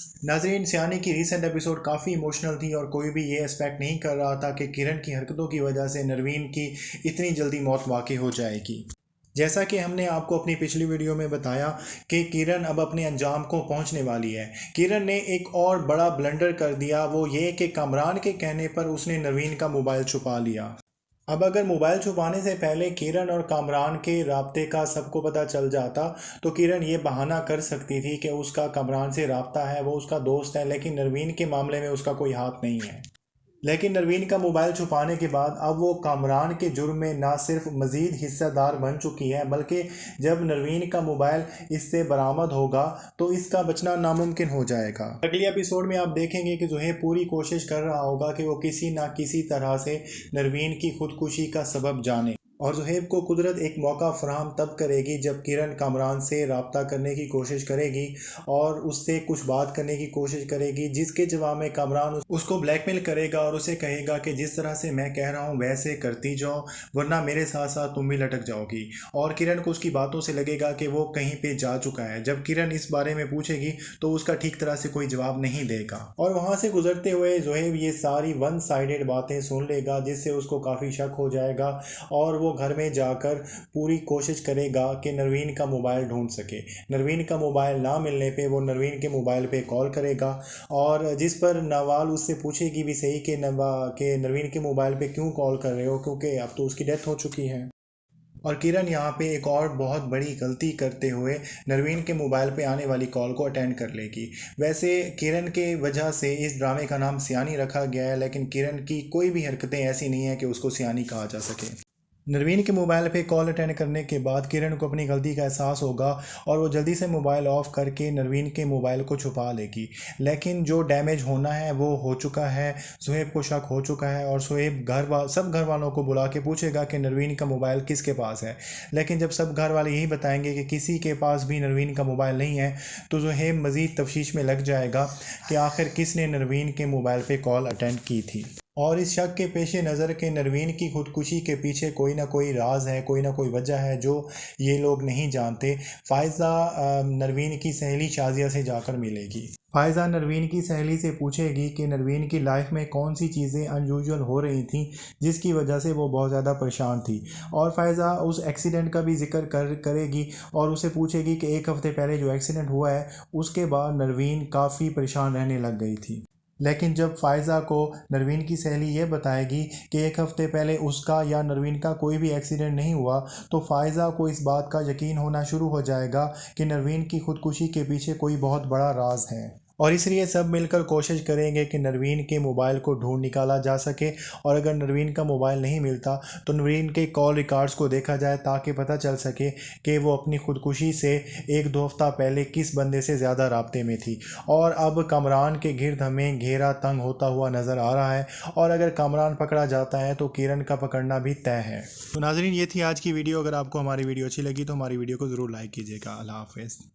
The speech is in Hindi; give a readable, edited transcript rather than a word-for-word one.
नाजरीन, सियानी की रीसेंट एपिसोड काफ़ी इमोशनल थी और कोई भी ये एक्सपेक्ट नहीं कर रहा था कि किरण की हरकतों की वजह से नरवीन की इतनी जल्दी मौत वाक़ई हो जाएगी। जैसा कि हमने आपको अपनी पिछली वीडियो में बताया कि किरण अब अपने अंजाम को पहुंचने वाली है। किरण ने एक और बड़ा ब्लंडर कर दिया, वो ये कि कामरान के कहने पर उसने नरवीन का मोबाइल छुपा लिया। अब अगर मोबाइल छुपाने से पहले किरण और कामरान के राब्ते का सबको पता चल जाता तो किरण ये बहाना कर सकती थी कि उसका कामरान से राब्ता है, वो उसका दोस्त है, लेकिन नरवीन के मामले में उसका कोई हाथ नहीं है। लेकिन नरवीन का मोबाइल छुपाने के बाद अब वो कामरान के जुर्म में ना सिर्फ मज़ीद हिस्सेदार बन चुकी है, बल्कि जब नरवीन का मोबाइल इससे बरामद होगा तो इसका बचना नामुमकिन हो जाएगा। अगले एपिसोड में आप देखेंगे कि ज़ुहैब पूरी कोशिश कर रहा होगा कि वो किसी ना किसी तरह से नरवीन की खुदकुशी का सबब जाने, और ज़ुहैब को कुदरत एक मौका फ़राहम तब करेगी जब किरण कामरान से रब्ता करने की कोशिश करेगी और उससे कुछ बात करने की कोशिश करेगी, जिसके जवाब में कामरान उसको ब्लैकमेल करेगा और उसे कहेगा कि जिस तरह से मैं कह रहा हूँ वैसे करती जाओ, वरना मेरे साथ साथ तुम भी लटक जाओगी। और किरण को उसकी बातों से लगेगा कि वो कहीं पे जा चुका है। जब किरण इस बारे में पूछेगी तो उसका ठीक तरह से कोई जवाब नहीं देगा और वहाँ से गुजरते हुए ज़ुहैब ये सारी वन साइडेड बातें सुन लेगा, जिससे उसको काफ़ी शक हो जाएगा और वो घर में जाकर पूरी कोशिश करेगा कि नरवीन का मोबाइल ढूंढ सके। नरवीन का मोबाइल ना मिलने पे वो नरवीन के मोबाइल पे कॉल करेगा और जिस पर नवाल उससे पूछेगी भी सही कि नरवीन के मोबाइल पे क्यों कॉल कर रहे हो, क्योंकि अब तो उसकी डेथ हो चुकी है। और किरण यहाँ पे एक और बहुत बड़ी गलती करते हुए नरवीन के मोबाइल पे आने वाली कॉल को अटेंड कर लेगी। वैसे किरण के वजह से इस ड्रामे का नाम सियानी रखा गया है, लेकिन किरण की कोई भी हरकतें ऐसी नहीं है कि उसको सियानी कहा जा सके। नरवीन के मोबाइल पे कॉल अटेंड करने के बाद किरण को अपनी गलती का एहसास होगा और वो जल्दी से मोबाइल ऑफ करके नरवीन के मोबाइल को छुपा लेगी। लेकिन जो डैमेज होना है वो हो चुका है। ज़ुहैब को शक हो चुका है और ज़ुहैब सब घर वालों को बुला के पूछेगा कि नरवीन का मोबाइल किसके पास है। लेकिन जब सब घर वाले यही बताएंगे कि किसी के पास भी नरवीन का मोबाइल नहीं है तो ज़ुहैब मज़ीद तफ्तीश में लग जाएगा कि आखिर किसने नरवीन के मोबाइल पर कॉल अटेंड की थी। और इस शक के पेश नज़र के नरवीन की खुदकुशी के पीछे कोई ना कोई राज है, कोई ना कोई वजह है जो ये लोग नहीं जानते। फ़ायज़ा नरवीन की सहेली शाज़िया से जाकर मिलेगी। फ़ायज़ा नरवीन की सहेली से पूछेगी कि नरवीन की लाइफ में कौन सी चीज़ें अनयूजुअल हो रही थीं जिसकी वजह से वो बहुत ज़्यादा परेशान थी। और फ़ायज़ा उस एक्सीडेंट का भी जिक्र करेगी और उसे पूछेगी कि एक हफ़्ते पहले जो एक्सीडेंट हुआ है उसके बाद नरवीन काफ़ी परेशान रहने लग गई थी। लेकिन जब फ़ायज़ा को नरवीन की सहेली ये बताएगी कि एक हफ़्ते पहले उसका या नरवीन का कोई भी एक्सीडेंट नहीं हुआ तो फ़ायज़ा को इस बात का यकीन होना शुरू हो जाएगा कि नरवीन की खुदकुशी के पीछे कोई बहुत बड़ा राज है। और इसलिए सब मिलकर कोशिश करेंगे कि नरवीन के मोबाइल को ढूंढ निकाला जा सके और अगर नरवीन का मोबाइल नहीं मिलता तो नरवीन के कॉल रिकॉर्ड्स को देखा जाए ताकि पता चल सके कि वो अपनी खुदकुशी से एक दो हफ्ता पहले किस बंदे से ज़्यादा राब्ते में थी। और अब कामरान के गिर्द हमें घेरा तंग होता हुआ नज़र आ रहा है और अगर कामरान पकड़ा जाता है तो किरण का पकड़ना भी तय है। तो नाजरीन, ये थी आज की वीडियो। अगर आपको हमारी वीडियो अच्छी लगी तो हमारी वीडियो को ज़रूर लाइक कीजिएगा। अल्लाह हाफ़िज़।